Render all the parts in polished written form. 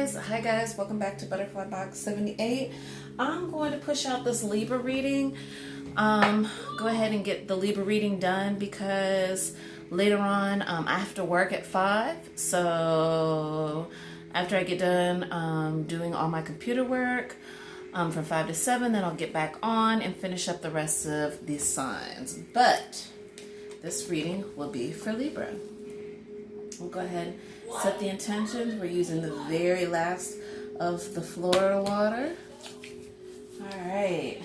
Hi guys, welcome back to Butterfly Box 78. I'm going to push out this Libra reading. Go ahead and get the Libra reading done because later on I have to work at 5. So after I get done doing all my computer work from 5 to 7, then I'll get back on and finish up the rest of these signs. But this reading will be for Libra. We'll go ahead and set the intentions. We're using the very last of the Florida water. All right.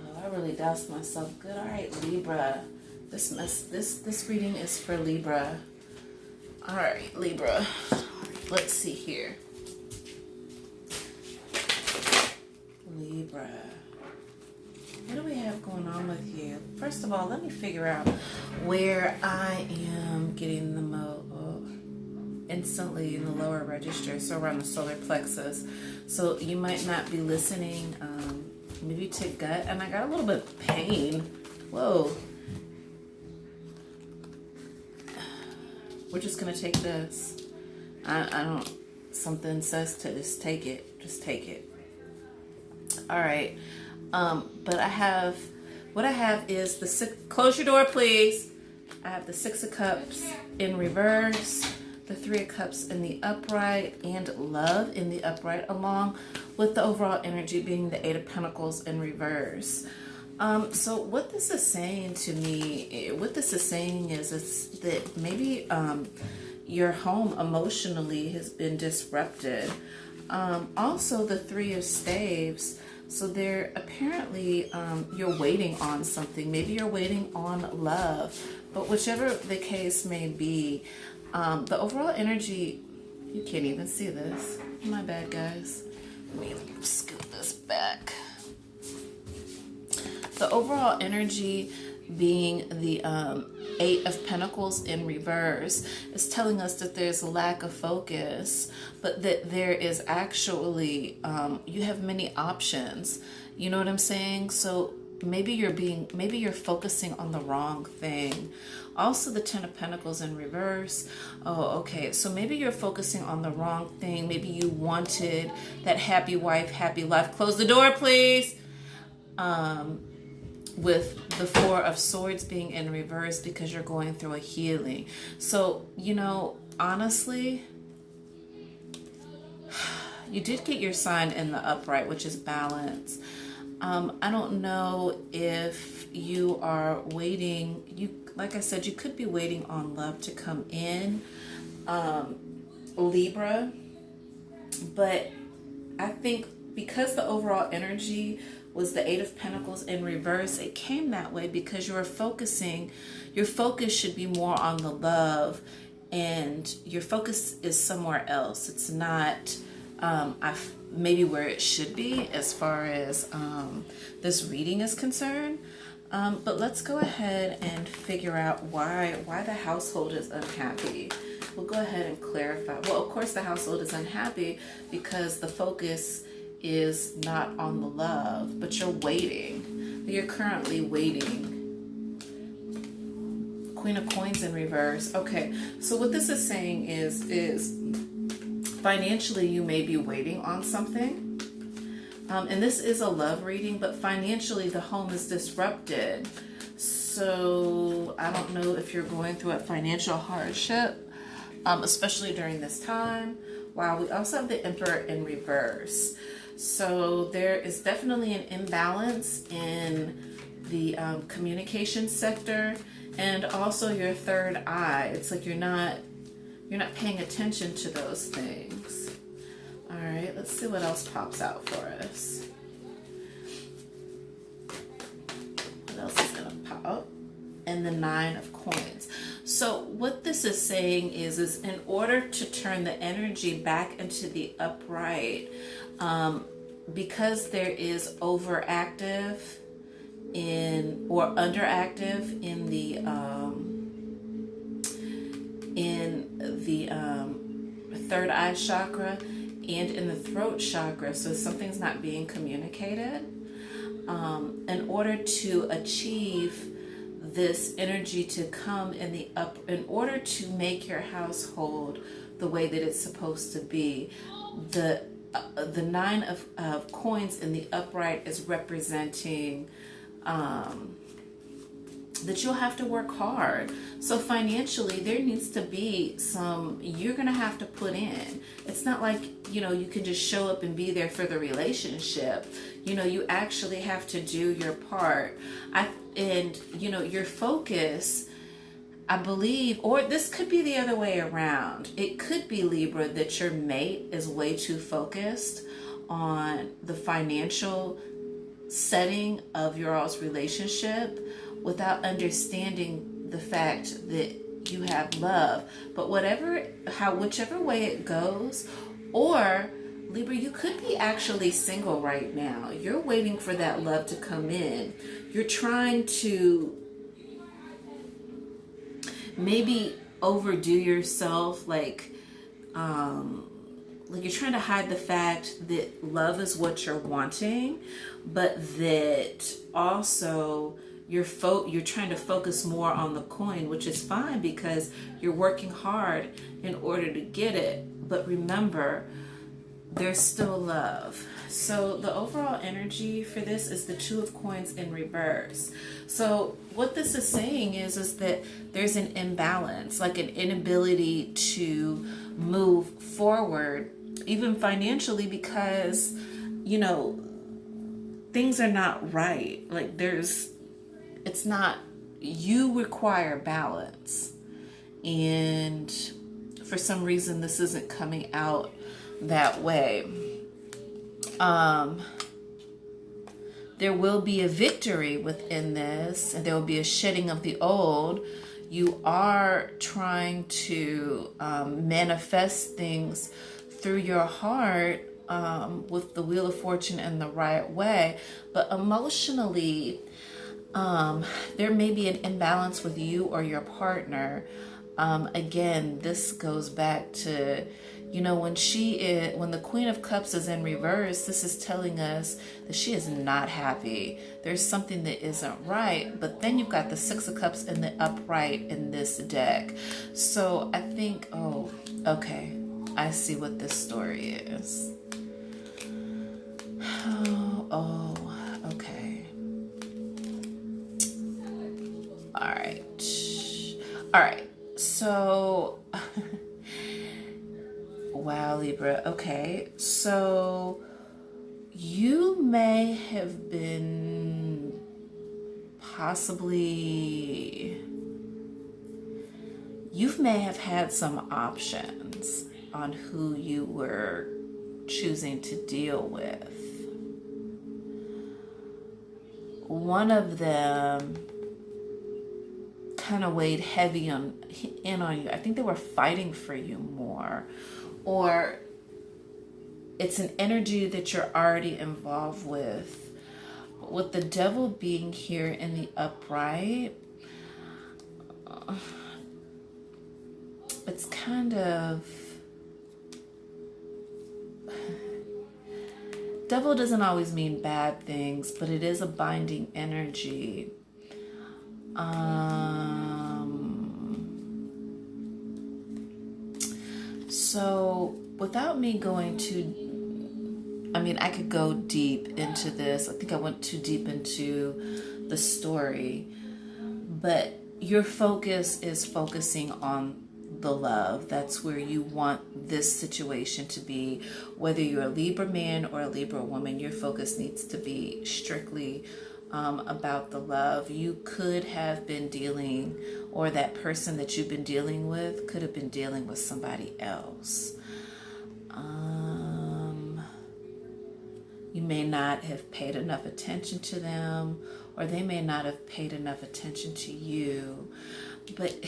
Oh, I really doused myself good. All right, Libra. This reading is for Libra. All right, Libra. Let's see here. Libra. What do we have going on with you? First of all, let me figure out where I am getting the instantly in the lower register, so around the solar plexus. So you might not be listening, maybe to gut, and I got a little bit of pain. Whoa. We're just gonna take this. I don't, something says to just take it. Just take it. All right. But what I have is the six, close your door please. I have the 6 of Cups in reverse, the 3 of Cups in the upright, and love in the upright, along with the overall energy being the 8 of Pentacles in reverse. So what this is saying to me, is that maybe your home emotionally has been disrupted. Also the 3 of Staves. So there apparently you're waiting on something. Maybe you're waiting on love. But whichever the case may be, the overall energy, you can't even see this. My bad, guys. Let me scoot this back. The overall energy being the 8 of Pentacles in reverse is telling us that there's a lack of focus, but that there is actually, you have many options. You know what I'm saying? So maybe you're focusing on the wrong thing. Also the 10 of Pentacles in reverse. Oh, okay. So maybe you're focusing on the wrong thing. Maybe you wanted that happy wife, happy life. Close the door, please. With the 4 of Swords being in reverse because you're going through a healing. So, you know, honestly, you did get your sign in the upright, which is balance. I don't know if you are waiting. Like I said, you could be waiting on love to come in, Libra. But I think because the overall energy was the 8 of Pentacles in reverse, it came that way because your focus should be more on the love, and your focus is somewhere else. It's not maybe where it should be as far as this reading is concerned. But let's go ahead and figure out why the household is unhappy. We'll go ahead and clarify. Well, of course the household is unhappy because the focus is not on the love, but you're waiting. You're currently waiting. Queen of Coins in reverse. Okay, so what this is saying is financially you may be waiting on something. And this is a love reading, but financially the home is disrupted. So I don't know if you're going through a financial hardship, especially during this time. Wow, we also have the Emperor in reverse. So there is definitely an imbalance in the communication sector, and also your third eye. It's like you're not paying attention to those things. All right, let's see what else pops out for us. What else is gonna pop? And the 9 of Coins. So what this is saying is in order to turn the energy back into the upright, because there is overactive or underactive in the third eye chakra and in the throat chakra, so something's not being communicated. In order to achieve this energy to come in order to make your household the way that it's supposed to be. The nine of coins in the upright is representing that you'll have to work hard. So financially, there needs to be you're going to have to put in. It's not like, you can just show up and be there for the relationship. You actually have to do your part. Your focus, I believe, or this could be the other way around. It could be, Libra, that your mate is way too focused on the financial setting of your all's relationship without understanding the fact that you have love. But whichever way it goes, or Libra, you could be actually single right now. You're waiting for that love to come in. You're trying to maybe overdo yourself, like you're trying to hide the fact that love is what you're wanting, but that also you're trying to focus more on the coin, which is fine because you're working hard in order to get it. But remember, there's still love. So the overall energy for this is the Two of Coins in reverse. So what this is saying is that there's an imbalance, like an inability to move forward, even financially, because, things are not right. Like you require balance. And for some reason, this isn't coming out that way. There will be a victory within this, and there will be a shedding of the old. You are trying to manifest things through your heart with the Wheel of Fortune in the right way, but emotionally, there may be an imbalance with you or your partner. Again, this goes back to, when the Queen of Cups is in reverse, this is telling us that she is not happy. There's something that isn't right. But then you've got the Six of Cups in the upright in this deck. So I think, okay, I see what this story is. Okay. All right. So, wow, Libra. Okay. So, you may have been you may have had some options on who you were choosing to deal with. One of them kind of weighed heavy in on you. I think they were fighting for you more, or it's an energy that you're already involved with. But with the Devil being here in the upright, it's kind of, Devil doesn't always mean bad things, but it is a binding energy. So without me going I could go deep into this. I think I went too deep into the story, but your focus is focusing on the love. That's where you want this situation to be. Whether you're a Libra man or a Libra woman, your focus needs to be strictly about the love. You could have been dealing, or that person that you've been dealing with could have been dealing with somebody else. You may not have paid enough attention to them, or they may not have paid enough attention to you. But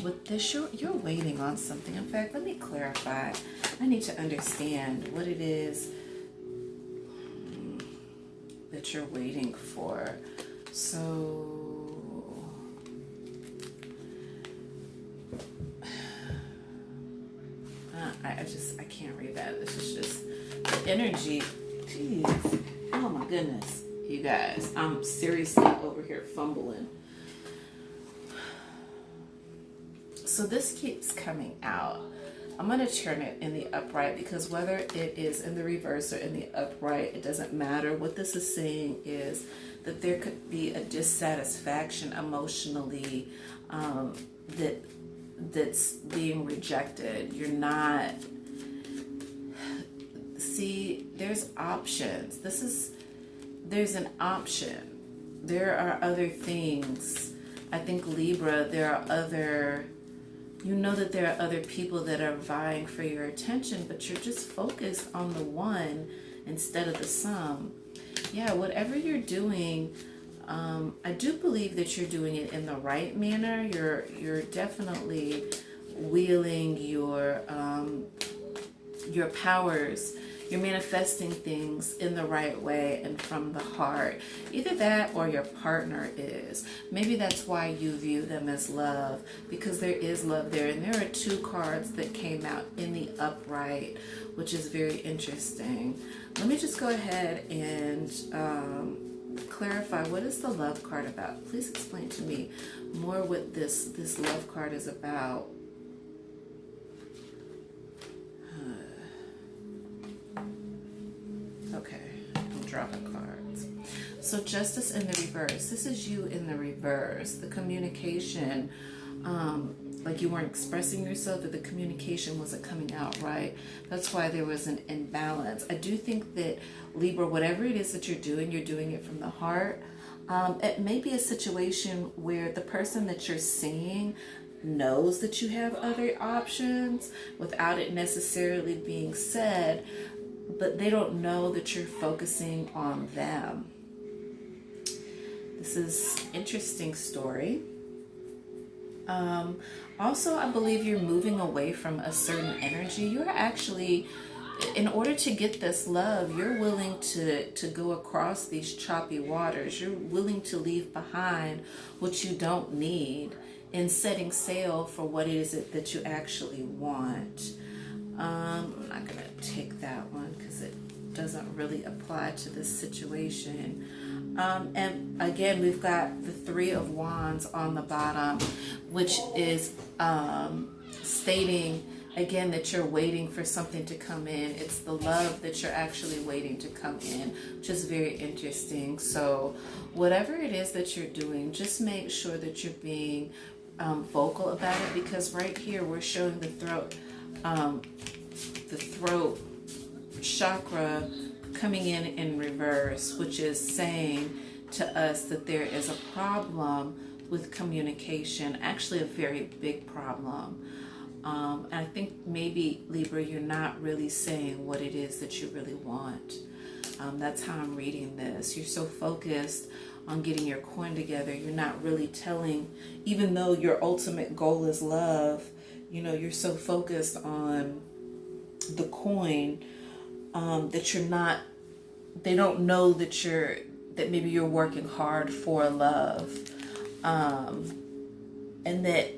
with this, you're waiting on something. In fact, let me clarify. I need to understand what it is that you're waiting for. So, I can't read that. This is just the energy. Jeez. Oh my goodness. You guys, I'm seriously over here fumbling. So this keeps coming out. I'm going to turn it in the upright, because whether it is in the reverse or in the upright, it doesn't matter. What this is saying is that there could be a dissatisfaction emotionally, that's being rejected. You're not, see, there's options. There's an option. There are other things. I think Libra, there are other, you know that there are other people that are vying for your attention, but you're just focused on the one instead of the sum. Yeah, whatever you're doing, I do believe that you're doing it in the right manner. You're definitely wielding your powers. You're manifesting things in the right way and from the heart. Either that or your partner is. Maybe that's why you view them as love, because there is love there. And there are two cards that came out in the upright, which is very interesting. Let me just go ahead and clarify, what is the love card about? Please explain to me more what this love card is about. Okay, I'm dropping cards. So Justice in the reverse. This is you in the reverse. The communication, like you weren't expressing yourself, that the communication wasn't coming out right. That's why there was an imbalance. I do think that Libra, whatever it is that you're doing it from the heart. It may be a situation where the person that you're seeing knows that you have other options without it necessarily being said, but they don't know that you're focusing on them. This is an interesting story. Also, I believe you're moving away from a certain energy. You're actually, in order to get this love, you're willing to go across these choppy waters. You're willing to leave behind what you don't need in setting sail for what it is that you actually want. I'm not going to take that one because it doesn't really apply to this situation. And again, we've got the Three of Wands on the bottom, which is stating, again, that you're waiting for something to come in. It's the love that you're actually waiting to come in, which is very interesting. So whatever it is that you're doing, just make sure that you're being vocal about it, because right here we're showing the throat chakra coming in reverse, which is saying to us that there is a problem with communication, actually a very big problem. And I think maybe, Libra, you're not really saying what it is that you really want. That's how I'm reading this. You're so focused on getting your coin together, you're not really telling, even though your ultimate goal is love, you're so focused on the coin that you're not, they don't know that maybe you're working hard for love, and that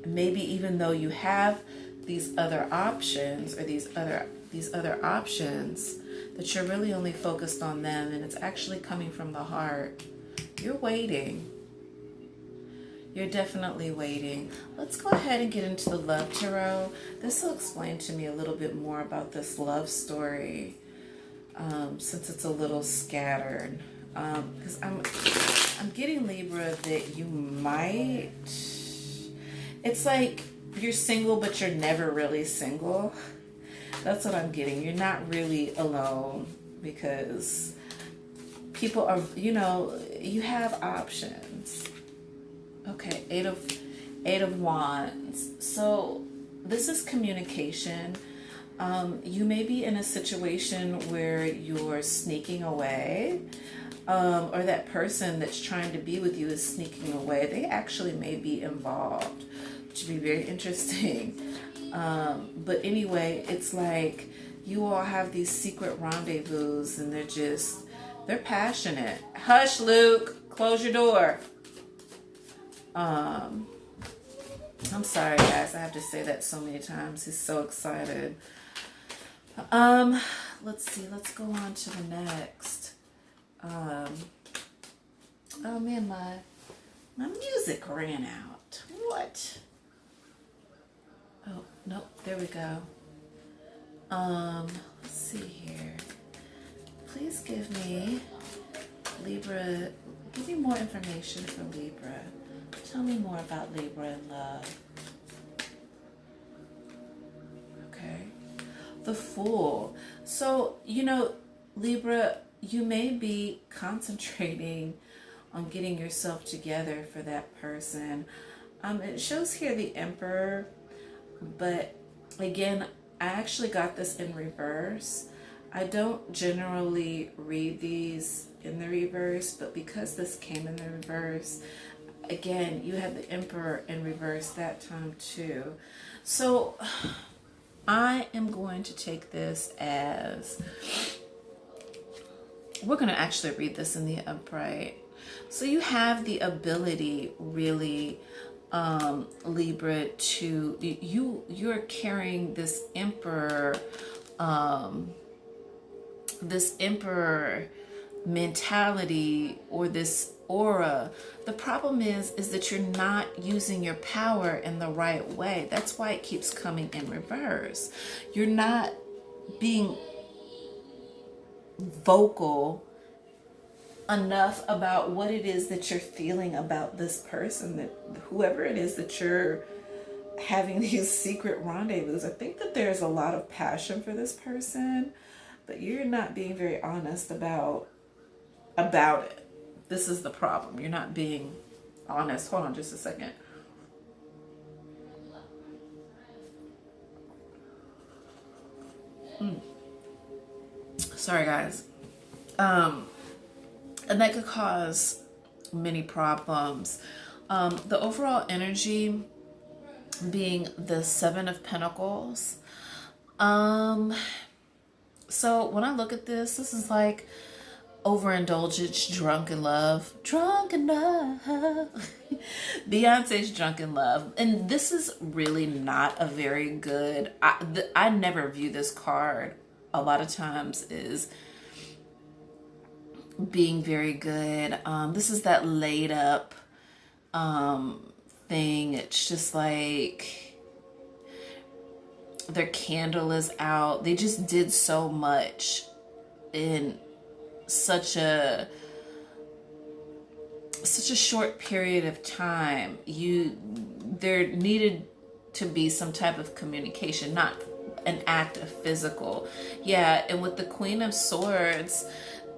maybe even though you have these other options, or these other options, that you're really only focused on them, and it's actually coming from the heart. You're waiting. You're definitely waiting. Let's go ahead and get into the Love Tarot. This will explain to me a little bit more about this love story, since it's a little scattered. Because I'm getting, Libra, that you might, it's like you're single, but you're never really single. That's what I'm getting. You're not really alone, because people are, you have options. Okay, Eight of Wands. So this is communication. You may be in a situation where you're sneaking away, or that person that's trying to be with you is sneaking away. They actually may be involved, which would be very interesting. But anyway, it's like you all have these secret rendezvous, and they're passionate. Hush, Luke, close your door. I'm sorry, guys, I have to say that so many times. He's so excited. Let's see, let's go on to the next. Oh man, my music ran out. What? Oh, Nope, there we go. Let's see here. Please give me, Libra, give me more information for Libra. Tell me more about Libra and love. Okay. The Fool. So, you know, Libra, you may be concentrating on getting yourself together for that person. It shows here the Emperor, but again, I actually got this in reverse. I don't generally read these in the reverse, but because this came in the reverse, again, you had the Emperor in reverse that time too. So I am going to take this as, we're going to actually read this in the upright. So you have the ability, really, Libra, to you're carrying this emperor mentality, or this aura. The problem is that you're not using your power in the right way. That's why it keeps coming in reverse. You're not being vocal enough about what it is that you're feeling about this person, that whoever it is that you're having these secret rendezvous. I think that there's a lot of passion for this person, but you're not being very honest about it. This is the problem. You're not being honest. Hold on just a second. Sorry guys. And that could cause many problems. The overall energy being the Seven of Pentacles. So when I look at this is like overindulgence, drunk in love. Beyonce's Drunk in Love. And this is really not a very good, I never view this card a lot of times is being very good. This is that laid up thing. It's just like their candle is out. They just did so much in such a short period of time. There needed to be some type of communication, not an act of physical. Yeah, and with the Queen of Swords,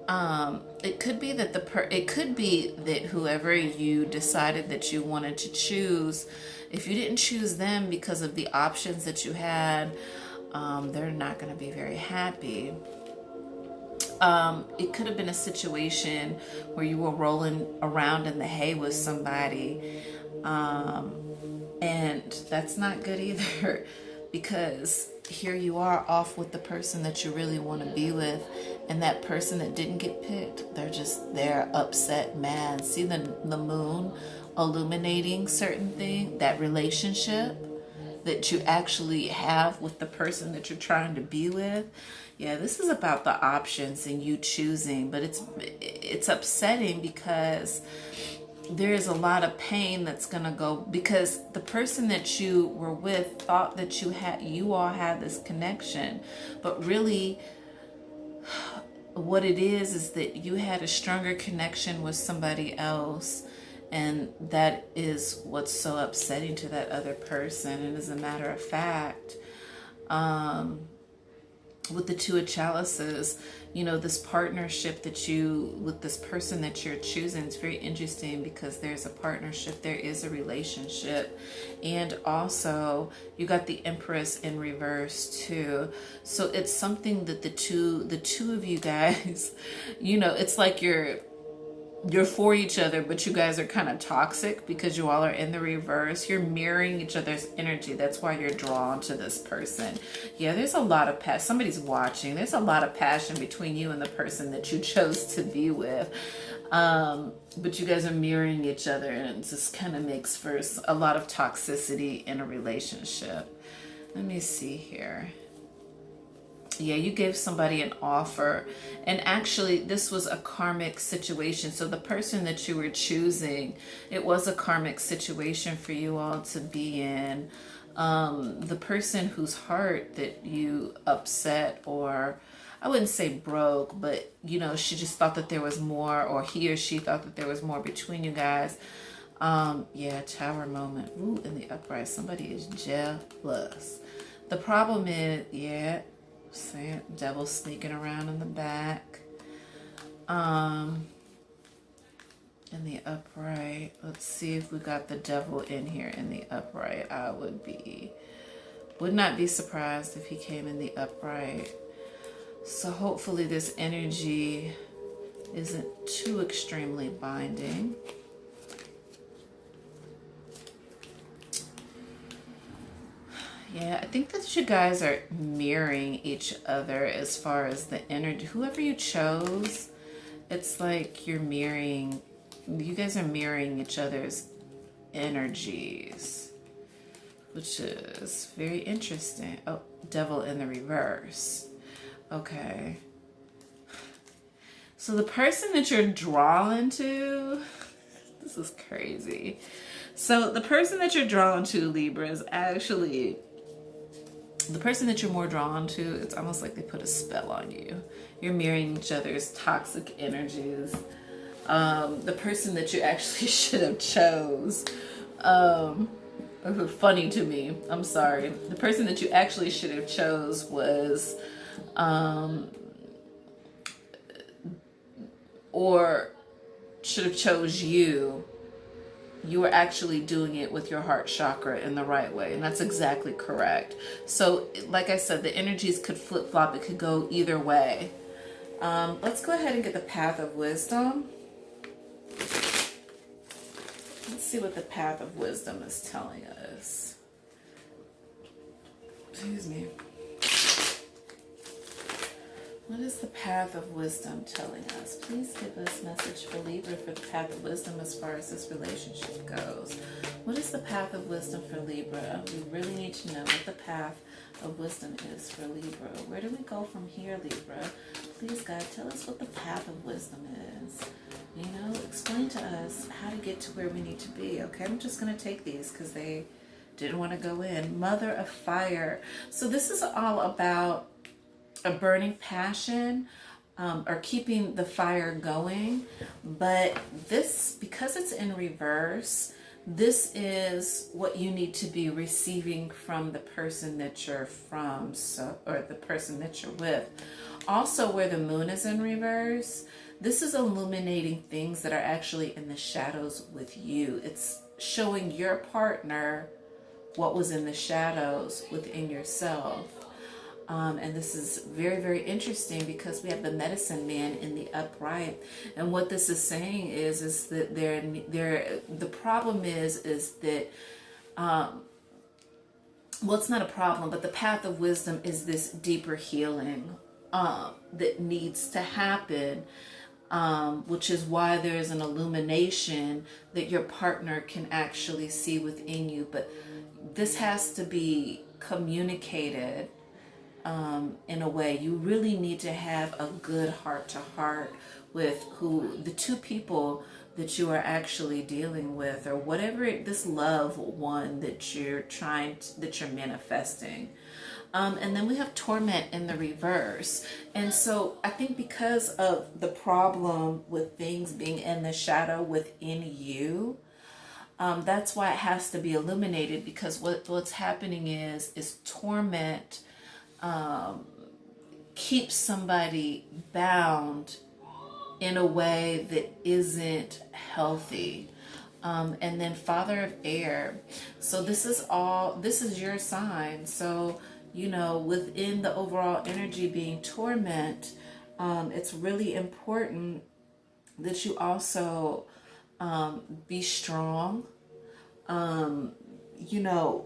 it could be that whoever you decided that you wanted to choose, if you didn't choose them because of the options that you had, they're not going to be very happy. It could have been a situation where you were rolling around in the hay with somebody, and that's not good either, because here you are off with the person that you really want to be with, and that person that didn't get picked, they're upset, mad. See the moon illuminating certain thing, that relationship that you actually have with the person that you're trying to be with. Yeah, this is about the options and you choosing, but it's upsetting because there is a lot of pain that's gonna go, because the person that you were with thought that you all had this connection, but really what it is that you had a stronger connection with somebody else, and that is what's so upsetting to that other person. And as a matter of fact, with the Two of Chalices, this partnership with this person that you're choosing, it's very interesting because there's a partnership, there is a relationship, and also you got the Empress in reverse too. So it's something that the two of you guys, it's like you're for each other, but you guys are kind of toxic because you all are in the reverse. You're mirroring each other's energy. That's why you're drawn to this person. Yeah, there's a lot of passion. Somebody's watching. There's a lot of passion between you and the person that you chose to be with. But you guys are mirroring each other, and it just kind of makes for a lot of toxicity in a relationship. Let me see here. Yeah, you gave somebody an offer, and actually this was a karmic situation. So the person that you were choosing, it was a karmic situation for you all to be in. The person whose heart that you upset, or I wouldn't say broke, but you know, she just thought that there was more, or he or she thought that there was more between you guys. Yeah, Tower moment. Ooh, in the upright, somebody is jealous. The problem is, yeah, saying devil sneaking around in the back. In the upright, let's see if we got the devil in here in the upright. I would not be surprised if he came in the upright. So hopefully this energy isn't too extremely binding. Yeah, I think that you guys are mirroring each other as far as the energy. Whoever you chose, it's like you're mirroring, you guys are mirroring each other's energies, which is very interesting. Oh, devil in the reverse. Okay. So the person that you're drawn to, this is crazy. So the person that you're drawn to, Libra, is actually the person that you're more drawn to. It's almost like they put a spell on you. You're mirroring each other's toxic energies. The person that you actually should have chose, funny to me, I'm sorry. The person that you actually should have chose was, or should have chose you. You were actually doing it with your heart chakra in the right way. And that's exactly correct. So like I said, the energies could flip-flop. It could go either way. Let's go ahead and get the path of wisdom. Let's see what the path of wisdom is telling us. Excuse me. What is the path of wisdom telling us? Please give us message for Libra for the path of wisdom as far as this relationship goes. What is the path of wisdom for Libra? We really need to know what the path of wisdom is for Libra. Where do we go from here, Libra? Please, God, tell us what the path of wisdom is. You know, explain to us how to get to where we need to be. Okay, I'm just going to take these because they didn't want to go in. Mother of fire. So this is all about a burning passion, or keeping the fire going. But this, because it's in reverse, this is what you need to be receiving from the person that you're from, so, or the person that you're with. Also, where the moon is in reverse, this is illuminating things that are actually in the shadows with you. It's showing your partner what was in the shadows within yourself. And this is very, very interesting because we have the medicine man in the upright. And what this is saying is that the problem is that, well, it's not a problem, but the path of wisdom is this deeper healing that needs to happen, which is why there's an illumination that your partner can actually see within you. But this has to be communicated in a way. You really need to have a good heart-to-heart with the two people that you are actually dealing with, or whatever this love one that you're manifesting. And then we have torment in the reverse. And so I think because of the problem with things being in the shadow within you, that's why it has to be illuminated, because what's happening is torment keeps somebody bound in a way that isn't healthy. And then Father of Air. So this is your sign. So, you know, within the overall energy being torment, it's really important that you also be strong. You know,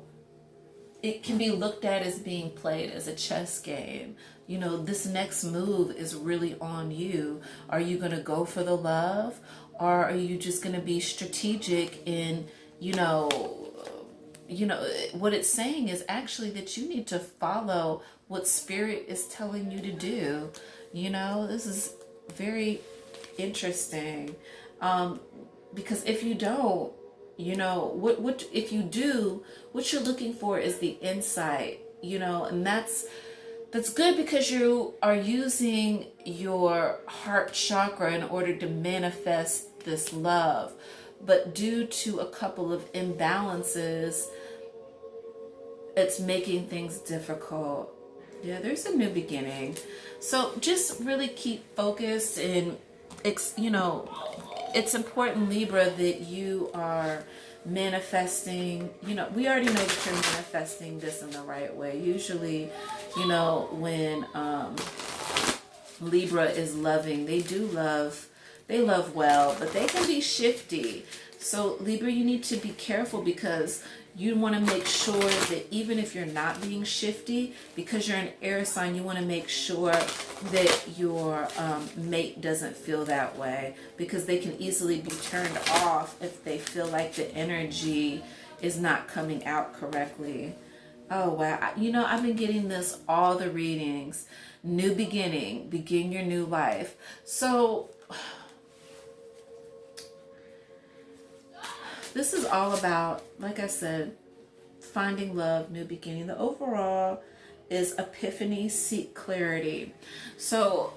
it can be looked at as being played as a chess game. You know, this next move is really on you. Are you going to go for the love, or are you just going to be strategic in, you know, what it's saying is actually that you need to follow what Spirit is telling you to do. You know, this is very interesting, because if you don't, You know, what if you do, what you're looking for is the insight, you know, and that's good because you are using your heart chakra in order to manifest this love. But due to a couple of imbalances, it's making things difficult. Yeah, there's a new beginning. So just really keep focused, and you know, it's important, Libra, that you are manifesting. You know, we already know that you're manifesting this in the right way. Usually, you know, when Libra is loving, they love well, but they can be shifty. So Libra, you need to be careful, because you want to make sure that even if you're not being shifty, because you're an air sign, you want to make sure that your mate doesn't feel that way, because they can easily be turned off if they feel like the energy is not coming out correctly. Oh, wow. You know, I've been getting this all the readings. New beginning, begin your new life. So this is all about, like I said, finding love, new beginning. The overall is epiphany, seek clarity. So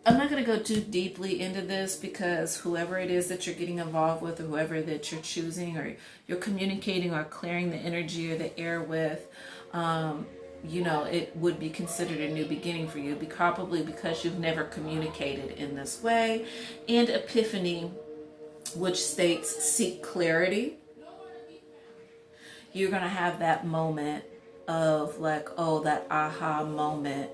I'm not going to go too deeply into this, because whoever it is that you're getting involved with, or whoever that you're choosing, or you're communicating or clearing the energy or the air with, you know, it would be considered a new beginning for you, probably because you've never communicated in this way. And epiphany, which states seek clarity. You're going to have that moment of like, oh, that aha moment,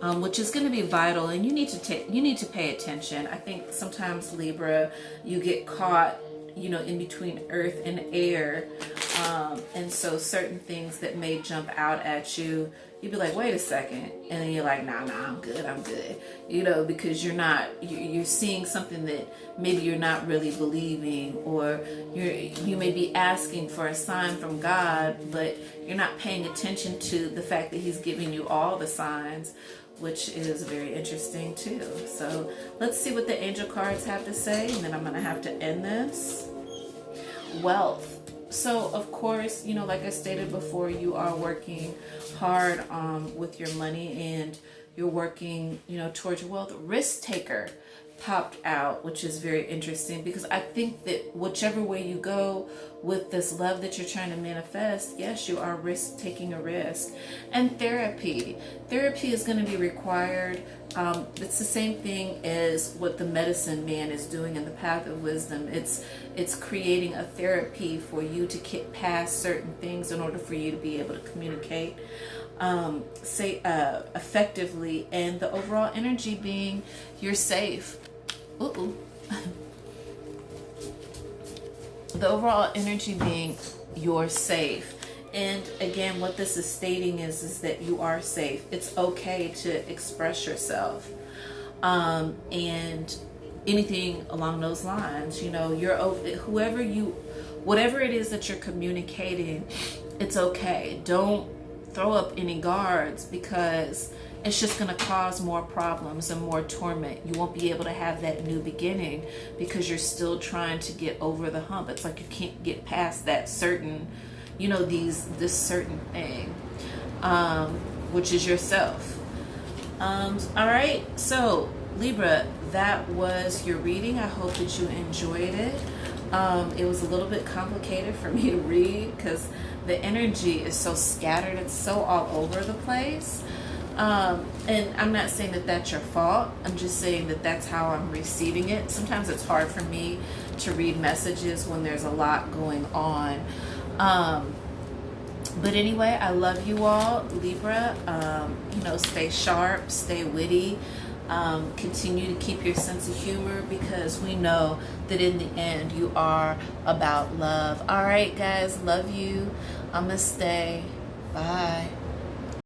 which is going to be vital, and you need to pay attention. I think sometimes, Libra, you get caught, you know, in between earth and air, and so certain things that may jump out at you, you'd be like, wait a second, and then you're like, nah, I'm good, you know, because you're seeing something that maybe you're not really believing, or you may be asking for a sign from God, but you're not paying attention to the fact that he's giving you all the signs, which is very interesting too. So let's see what the angel cards have to say, and then I'm going to have to end this. Wealth. So of course, you know, like I stated before, you are working hard with your money, and you're working, you know, towards your wealth. Risk taker popped out, which is very interesting, because I think that whichever way you go with this love that you're trying to manifest, yes, you are taking a risk. And therapy is going to be required. It's the same thing as what the medicine man is doing in the path of wisdom. It's creating a therapy for you to get past certain things in order for you to be able to communicate effectively, and the overall energy being you're safe. Ooh. The overall energy being you're safe. And again, what this is stating is that you are safe. It's okay to express yourself, and anything along those lines. You know, whatever it is that you're communicating, it's okay. Don't throw up any guards, because it's just going to cause more problems and more torment. You won't be able to have that new beginning, because you're still trying to get over the hump. It's like you can't get past that certain, you know, this certain thing, which is yourself. All right, so Libra, that was your reading. I hope that you enjoyed it. It was a little bit complicated for me to read, because the energy is so scattered. It's so all over the place. And I'm not saying that that's your fault. I'm just saying that that's how I'm receiving it. Sometimes it's hard for me to read messages when there's a lot going on. But anyway, I love you all, Libra. You know, stay sharp, stay witty. Continue to keep your sense of humor, because we know that in the end you are about love. All right, guys, love you. I'm gonna stay. Bye.